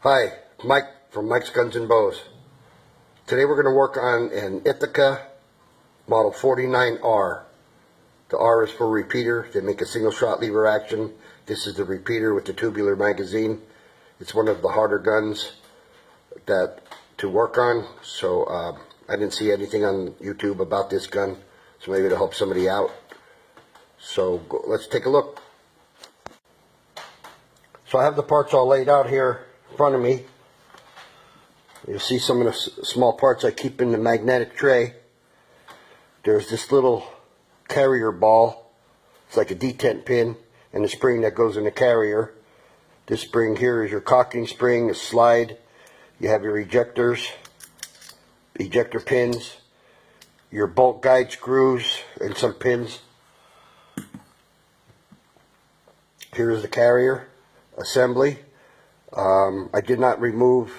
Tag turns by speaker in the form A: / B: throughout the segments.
A: Hi, Mike from Mike's Guns and Bows. Today we're going to work on an Ithaca model 49R. The R is for repeater. They make a single shot lever action. This is the repeater with the tubular magazine. It's one of the harder guns to work on, so I didn't see anything on YouTube about this gun, so maybe it'll help somebody out. So let's take a look. So I have the parts all laid out here in front of me. You'll see some of the small parts I keep in the magnetic tray. There's this little carrier ball. It's like a detent pin and a spring that goes in the carrier. This spring here is your cocking spring, a slide. You have your ejector pins, your bolt guide screws, and some pins. Here's the carrier assembly. I did not remove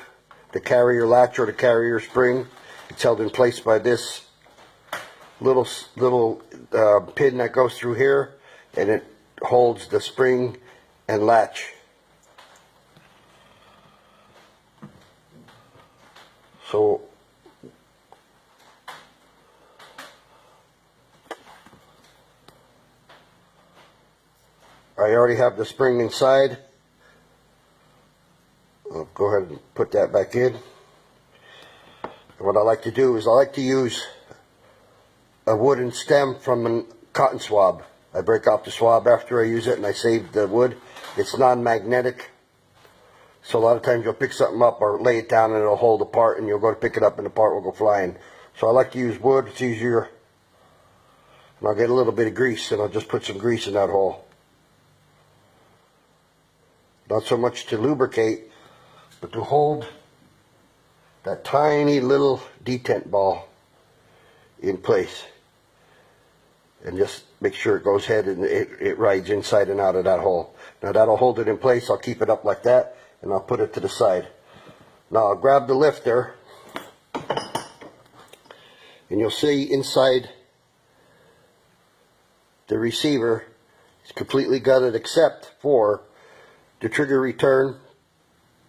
A: the carrier latch or the carrier spring. It's held in place by this little pin that goes through here, and it holds the spring and latch. So I already have the spring inside. I'll go ahead and put that back in. And what I like to do is I like to use a wooden stem from a cotton swab. I break off the swab after I use it and I save the wood. It's non-magnetic, so a lot of times you'll pick something up or lay it down and it'll hold apart, and you'll go to pick it up and the part will go flying. So I like to use wood. It's easier. And I'll get a little bit of grease and I'll just put some grease in that hole. Not so much to lubricate, but to hold that tiny little detent ball in place. And just make sure it goes ahead and it rides inside and out of that hole. Now that'll hold it in place. I'll keep it up like that and I'll put it to the side. Now I'll grab the lifter, and you'll see inside the receiver it's completely gutted except for the trigger return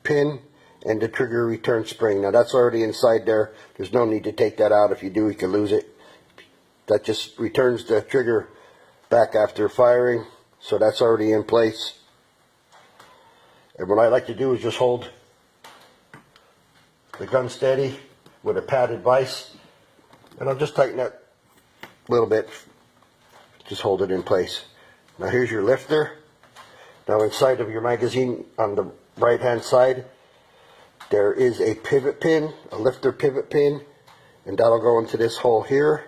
A: pin and the trigger return spring. Now that's already inside there. There's no need to take that out. If you do, you can lose it. That just returns the trigger back after firing, so that's already in place. And what I like to do is just hold the gun steady with a padded vise, and I'll just tighten it a little bit. Just hold it in place. Now here's your lifter. Now inside of your magazine on the right hand side there is a pivot pin, a lifter pivot pin, and that'll go into this hole here.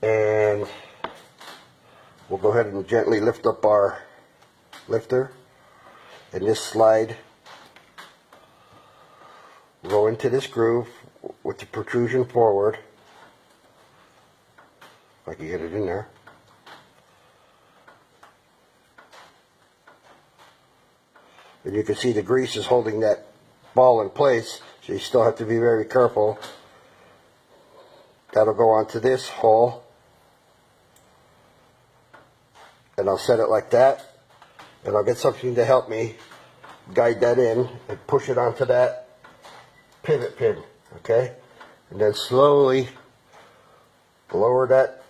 A: And we'll go ahead and gently lift up our lifter, and this slide will go into this groove with the protrusion forward. If I can get it in there. And you can see the grease is holding that ball in place, so you still have to be very careful. That'll go onto this hole, and I'll set it like that, and I'll get something to help me guide that in and push it onto that pivot pin, okay? And then slowly lower that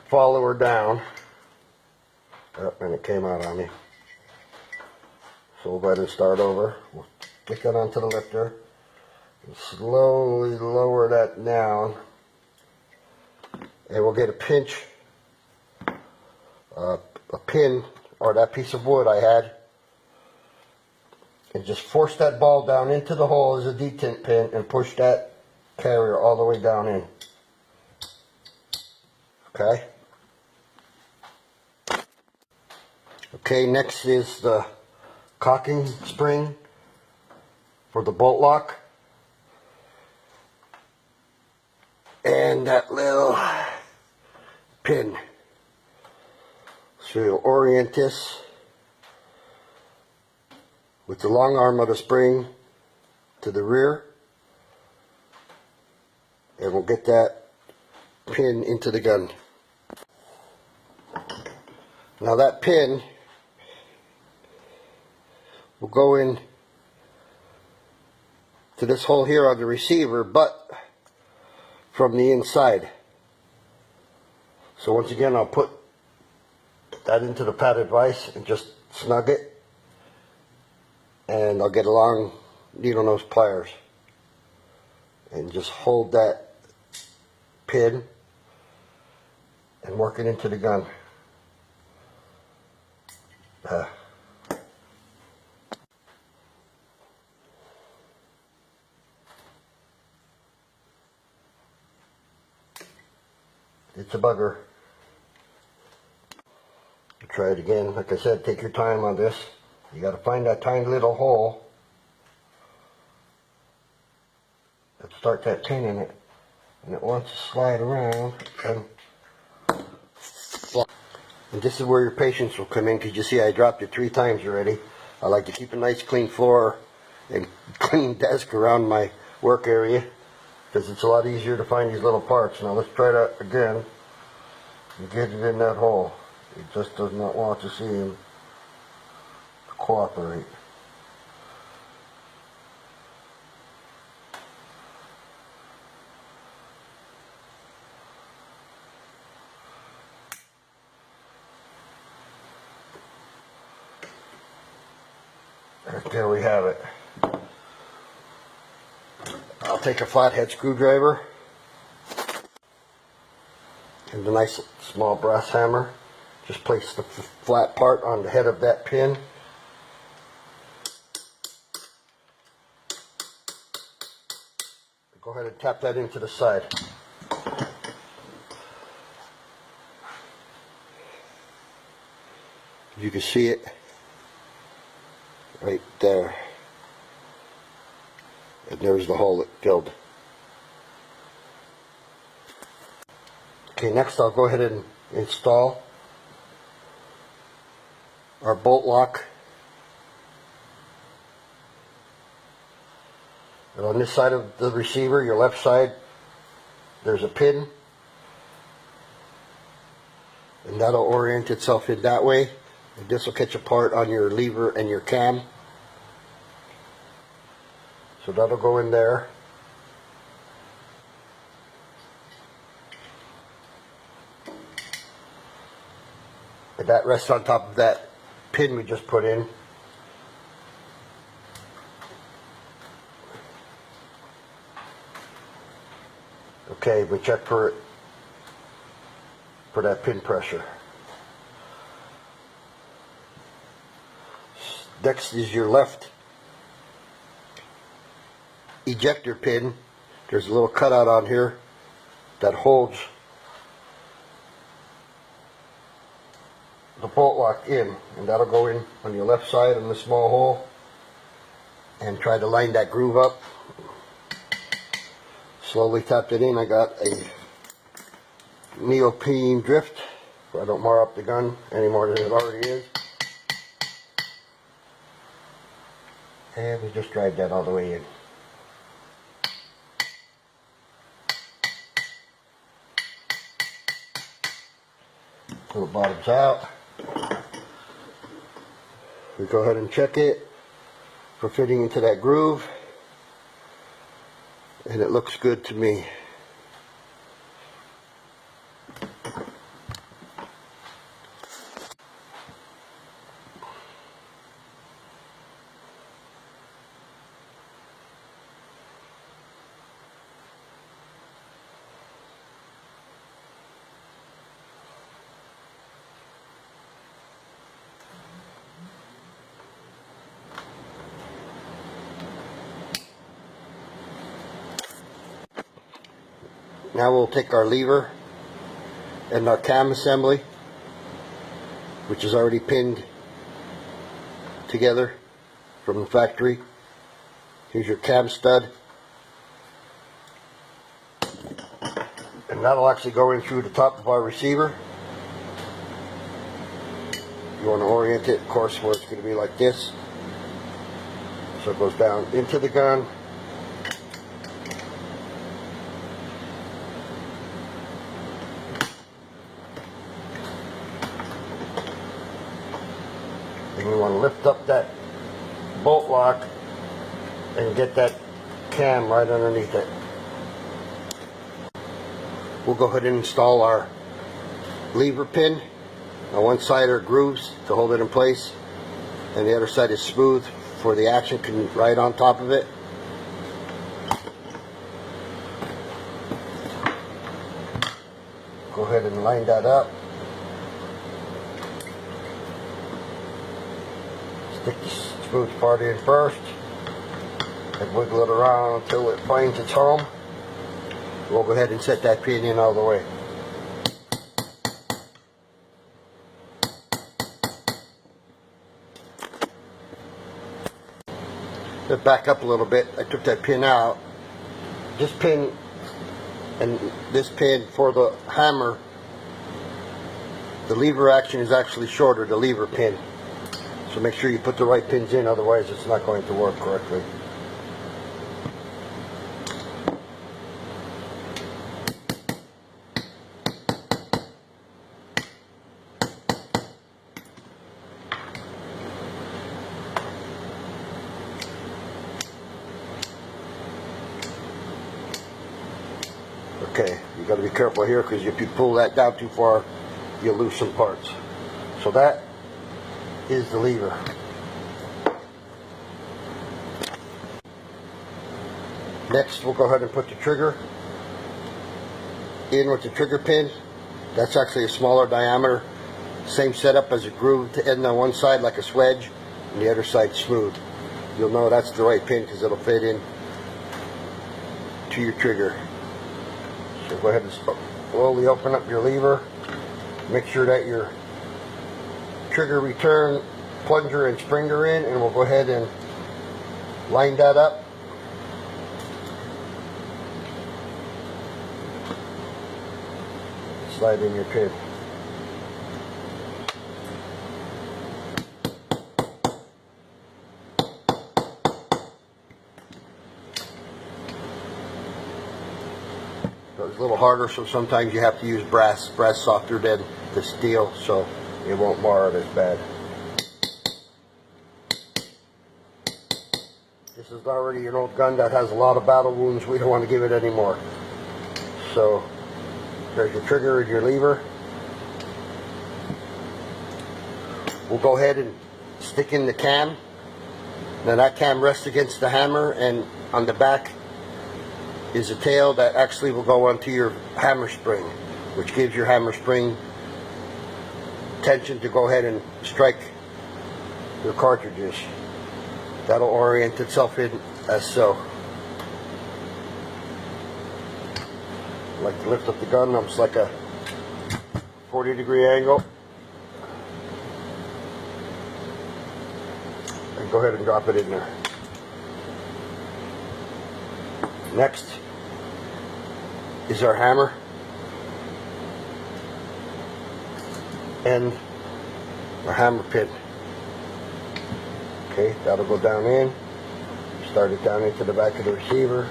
A: follower down. Oh, and it came out on me. So we'll go ahead and start over. We'll stick it onto the lifter and slowly lower that down, and we'll get a pinch, a pin or that piece of wood I had, and just force that ball down into the hole as a detent pin and push that carrier all the way down in. Okay? Okay, next is the cocking spring for the bolt lock, and that little pin. So you'll orient this with the long arm of the spring to the rear, and we'll get that pin into the gun. Now that pin will go in to this hole here on the receiver, but from the inside. So once again, I'll put that into the padded vise and just snug it, and I'll get a long needle nose pliers and just hold that pin and work it into the gun. It's a bugger. Try it again. Like I said, take your time on this. You got to find that tiny little hole and start that pin in it, and it wants to slide around and this is where your patience will come in, because you see I dropped it 3 times already. I like to keep a nice clean floor and clean desk around my work area, because it's a lot easier to find these little parts. Now let's try that again and get it in that hole. It just does not want to seem to cooperate. Right there we have it. I'll take a flathead screwdriver and a nice small brass hammer. Just place the flat part on the head of that pin. Go ahead and tap that into the side. You can see it right there. And there's the hole it filled. Okay, next I'll go ahead and install our bolt lock. And on this side of the receiver, your left side, there's a pin, and that'll orient itself in that way, and this will catch a part on your lever and your cam. So that'll go in there. And that rests on top of that pin we just put in. Okay, we check for that pin pressure. Next is your left ejector pin. There's a little cutout on here that holds the bolt lock in, and that'll go in on your left side in the small hole, and try to line that groove up. Slowly tapped it in. I got a neoprene drift so I don't mar up the gun any more than it already is, and we just drive that all the way in. So the bottom's out. We go ahead and check it for fitting into that groove, and it looks good to me. Now we'll take our lever and our cam assembly, which is already pinned together from the factory. Here's your cam stud, and that'll actually go in through the top of our receiver. You want to orient it, of course, where it's going to be like this, so it goes down into the gun. And you want to lift up that bolt lock and get that cam right underneath it. We'll go ahead and install our lever pin. On one side are grooves to hold it in place, and the other side is smooth for the action can ride on top of it. Go ahead and line that up. Stick the smooth part in first and wiggle it around until it finds its home. We'll go ahead and set that pin in all the way. Let's back up a little bit. I took that pin out. This pin and this pin for the hammer, the lever action is actually shorter, the lever pin. So make sure you put the right pins in, otherwise it's not going to work correctly. Okay, you got to be careful here because if you pull that down too far, you'll lose some parts. So that is the lever. Next, we'll go ahead and put the trigger in with the trigger pin. That's actually a smaller diameter. Same setup as a groove to end on one side like a swedge, and the other side smooth. You'll know that's the right pin because it'll fit in to your trigger. So go ahead and slowly open up your lever. Make sure that your trigger return, plunger, and spring are in, and we'll go ahead and line that up. Slide in your pin. It's a little harder, so sometimes you have to use brass. Brass softer than the steel, so it won't mar it as bad. This is already an old gun that has a lot of battle wounds. We don't want to give it any more. So there's your trigger and your lever. We'll go ahead and stick in the cam. Now that cam rests against the hammer, and on the back is a tail that actually will go onto your hammer spring, which gives your hammer spring tension to go ahead and strike your cartridges. That'll orient itself in as so. I like to lift up the gun almost like a 40-degree angle. And go ahead and drop it in there. Next is our hammer and our hammer pin. Okay, that'll go down in. Start it down into the back of the receiver.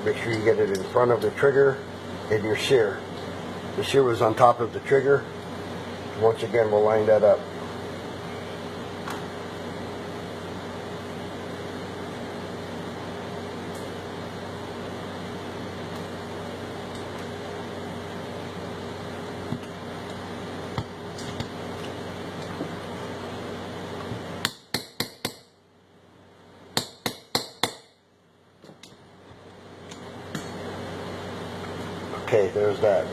A: Make sure you get it in front of the trigger and your sear. The sear was on top of the trigger. Once again, we'll line that up. Okay, there's that.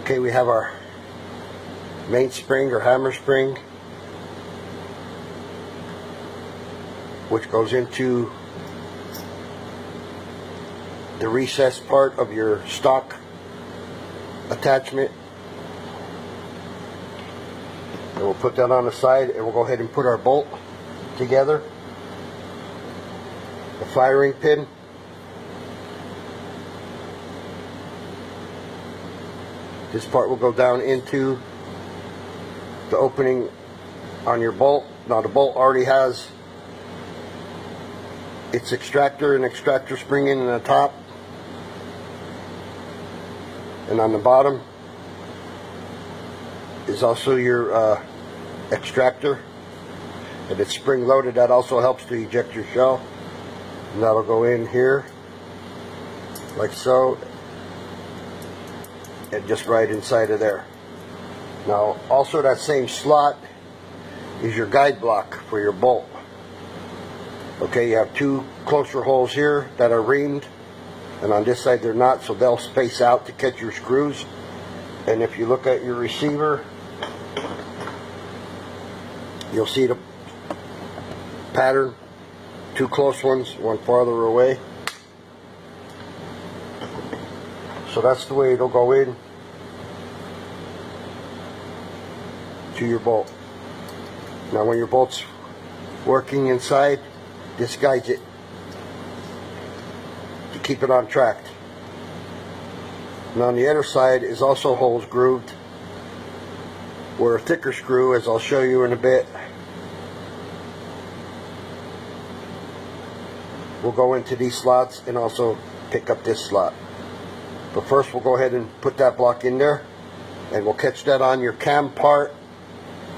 A: Okay, we have our main spring or hammer spring, which goes into the recessed part of your stock attachment. And we'll put that on the side, and we'll go ahead and put our bolt together. The firing pin. This part will go down into the opening on your bolt. Now the bolt already has its extractor and extractor spring in the top and on the bottom. is also your extractor, and it's spring loaded. That also helps to eject your shell, and that'll go in here like so, and just right inside of there. Now also that same slot is your guide block for your bolt. Okay, you have two closer holes here that are reamed, and on this side they're not, so they'll space out to catch your screws. And if you look at your receiver, you'll see the pattern, two close ones, one farther away. So that's the way it'll go in to your bolt. Now when your bolt's working inside, this guides it to keep it on track. And on the other side is also holes grooved where a thicker screw, as I'll show you in a bit, will go into these slots and also pick up this slot. But first we'll go ahead and put that block in there, and we'll catch that on your cam part.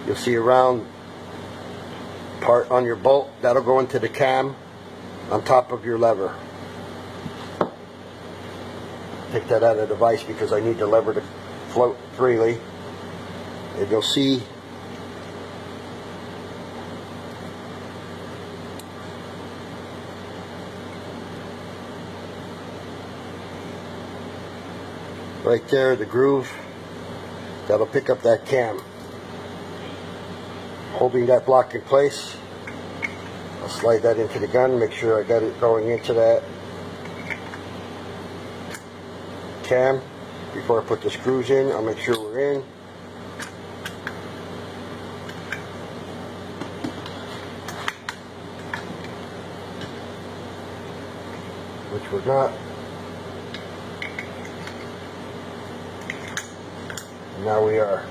A: You'll see a round part on your bolt. That'll go into the cam on top of your lever. Take that out of the vise because I need the lever to float freely. And you'll see right there the groove that'll pick up that cam. Holding that block in place, I'll slide that into the gun, make sure I got it going into that cam. Before I put the screws in, I'll make sure we're in. Which we're not. And now we are.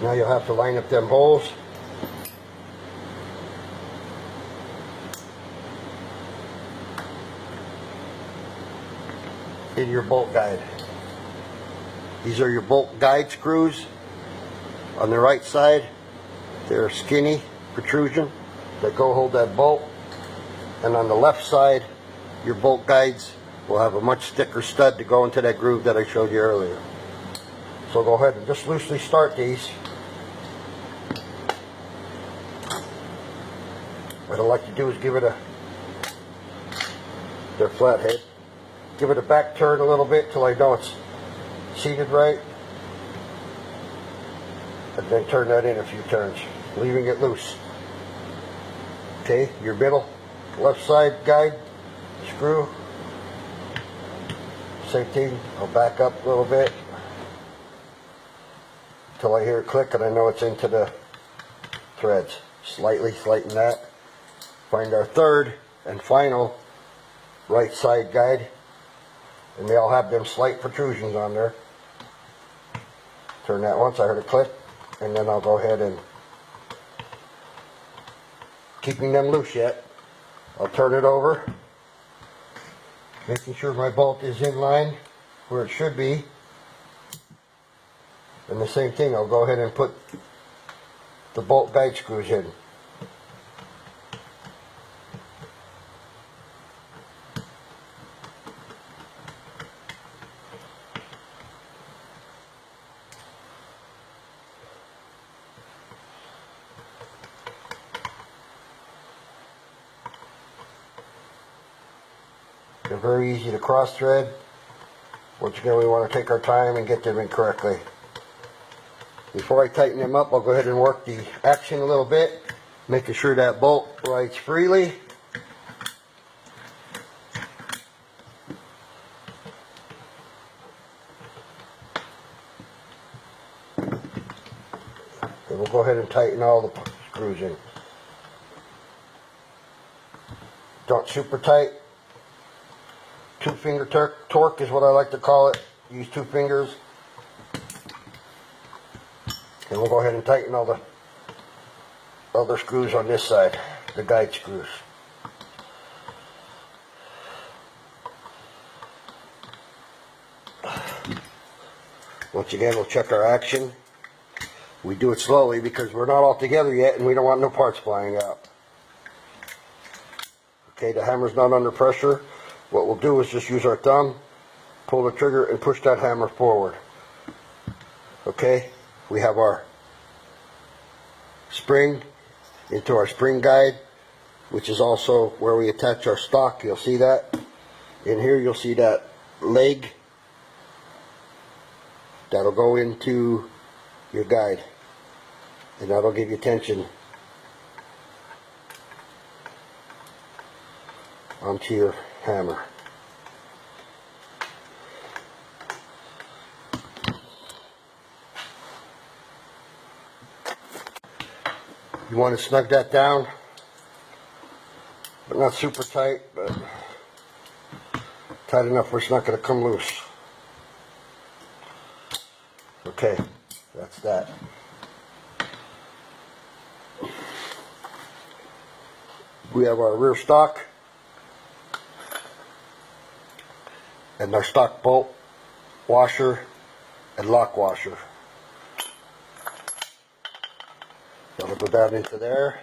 A: Now you'll have to line up them holes. In your bolt guide. These are your bolt guide screws. On the right side, they're skinny protrusion that go hold that bolt. And on the left side, your bolt guides will have a much thicker stud to go into that groove that I showed you earlier. So go ahead and just loosely start these. What I like to do is give it their flat head. Give it a back turn a little bit till I know it's seated right. And then turn that in a few turns, leaving it loose. Okay, your middle left side guide screw. Same thing, I'll back up a little bit till I hear it click and I know it's into the threads. Slightly tighten that. Find our third and final right side guide, and they all have them slight protrusions on there. Turn that once, I heard it click, and then I'll go ahead and, keeping them loose yet, I'll turn it over, making sure my bolt is in line where it should be. And the same thing, I'll go ahead and put the bolt guide screws in. They're very easy to cross thread. Once again, we want to take our time and get them in correctly. Before I tighten them up, I'll go ahead and work the action a little bit, making sure that bolt rides freely. And we'll go ahead and tighten all the screws in. Don't super tight. 2-finger torque is what I like to call it. Use 2 fingers. And we'll go ahead and tighten all the other screws on this side, the guide screws. Once again, we'll check our action. We do it slowly because we're not all together yet and we don't want no parts flying out. Okay, the hammer's not under pressure. What we'll do is just use our thumb, pull the trigger, and push that hammer forward. Okay, we have our spring into our spring guide, which is also where we attach our stock. You'll see that. In here you'll see that leg. That'll go into your guide. And that'll give you tension onto your hammer. You want to snug that down, but not super tight, but tight enough where it's not going to come loose. Okay, that's that. We have our rear stock and our stock bolt washer and lock washer. That'll go down into there.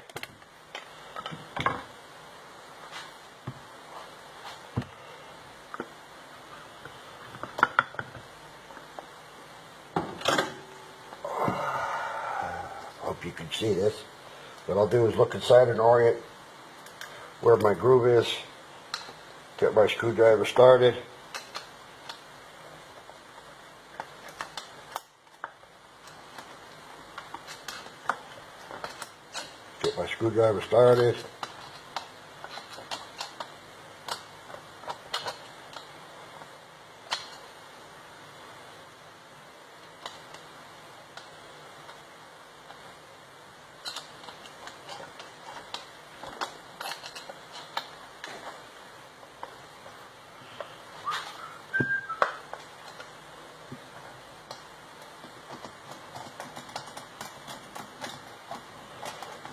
A: Hope you can see this. What I'll do is look inside and orient where my groove is, get my screwdriver started. Get my screwdriver started.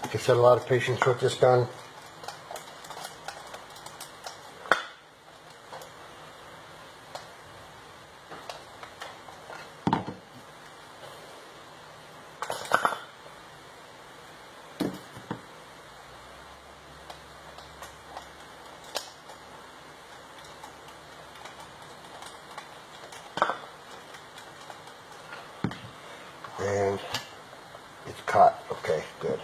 A: Like I said, a lot of patience with this gun. And it's caught. Okay, good.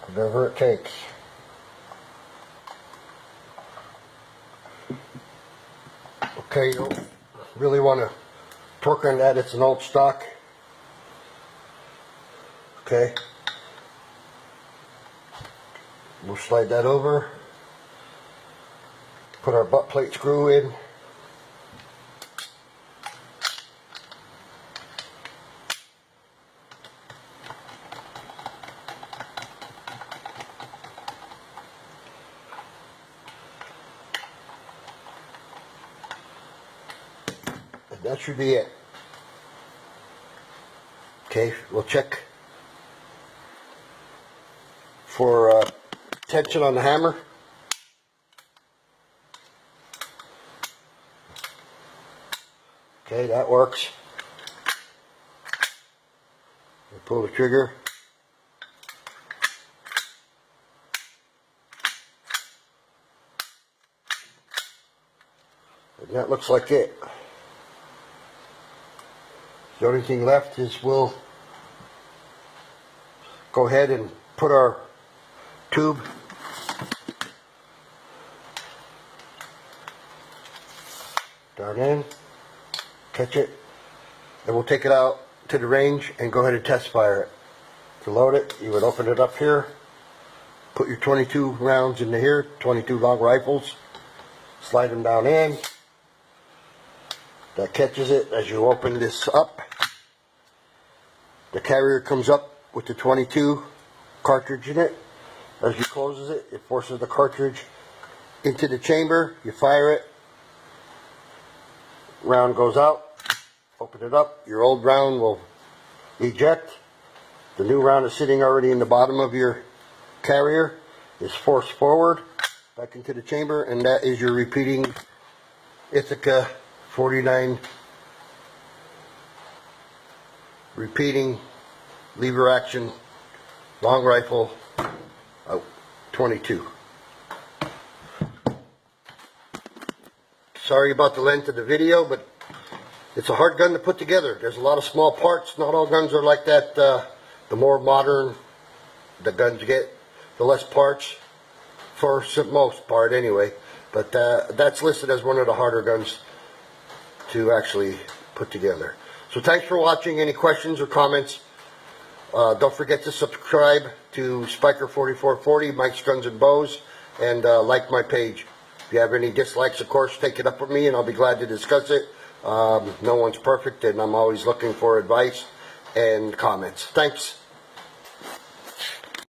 A: Whatever it takes. Okay, you don't really want to torque on that. It's an old stock. Okay. We'll slide that over. Put our butt plate screw in. That should be it. Okay, we'll check for tension on the hammer. Okay, that works. We'll pull the trigger. And that looks like it. The only thing left is we'll go ahead and put our tube down in, catch it, and we'll take it out to the range and go ahead and test fire it. To load it, you would open it up here, put your 22 rounds into here, 22 long rifles, slide them down in. That catches it. As you open this up, the carrier comes up with the 22 cartridge in it. As you closes it, it forces the cartridge into the chamber. You fire it, round goes out, open it up, your old round will eject. The new round is sitting already in the bottom of your carrier, is forced forward, back into the chamber, and that is your repeating Ithaca 49 repeating lever action long rifle 22. Sorry about the length of the video, but it's a hard gun to put together. There's a lot of small parts. Not all guns are like that. The more modern the guns get, the less parts, for the most part anyway. But that's listed as one of the harder guns to actually put together. So thanks for watching. Any questions or comments? Don't forget to subscribe to Spiker 4440, Mike's Guns and Bows, and like my page. If you have any dislikes, of course, take it up with me and I'll be glad to discuss it. No one's perfect, and I'm always looking for advice and comments. Thanks.